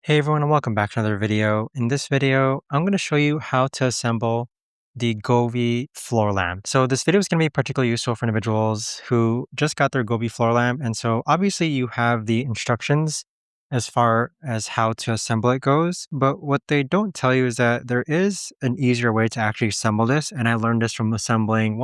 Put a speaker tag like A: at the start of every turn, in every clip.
A: Hey everyone, and welcome back to another video. In this video, I'm going to show you how to assemble the Govee floor lamp. So this video is going to be particularly useful for individuals who just got their Govee floor lamp. And so obviously you have the instructions as far as how to assemble it goes. But what they don't tell you is that there is an easier way to actually assemble this. And I learned this from assembling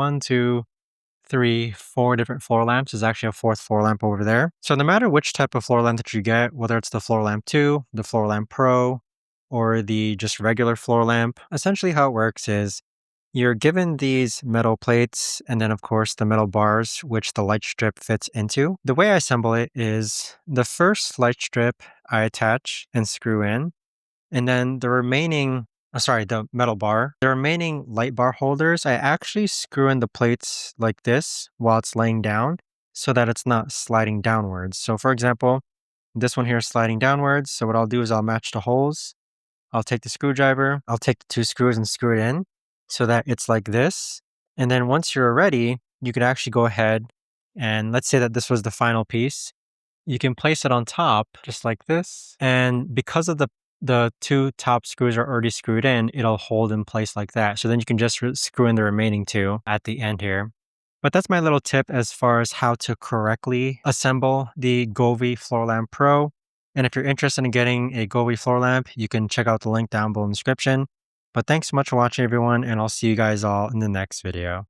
A: 4 different floor lamps. There's actually a fourth floor lamp over there. So no matter which type of floor lamp that you get, whether it's the floor lamp 2, the floor lamp pro, or the just regular floor lamp, essentially how it works is you're given these metal plates and then of course the metal bars which the light strip fits into. The way I assemble it is the first light strip I attach and screw in, and then the metal bar. The remaining light bar holders, I actually screw in the plates like this while it's laying down so that it's not sliding downwards. So for example, this one here is sliding downwards. So what I'll do is I'll match the holes. I'll take the screwdriver, I'll take the 2 screws and screw it in so that it's like this. And then once you're ready, you could actually go ahead and let's say that this was the final piece. You can place it on top just like this. And because of the 2 top screws are already screwed in, it'll hold in place like that. So then you can just screw in the remaining 2 at the end here. But that's my little tip as far as how to correctly assemble the Govee Floor Lamp Pro. And if you're interested in getting a Govee floor lamp, you can check out the link down below in the description. But thanks so much for watching everyone, and I'll see you guys all in the next video.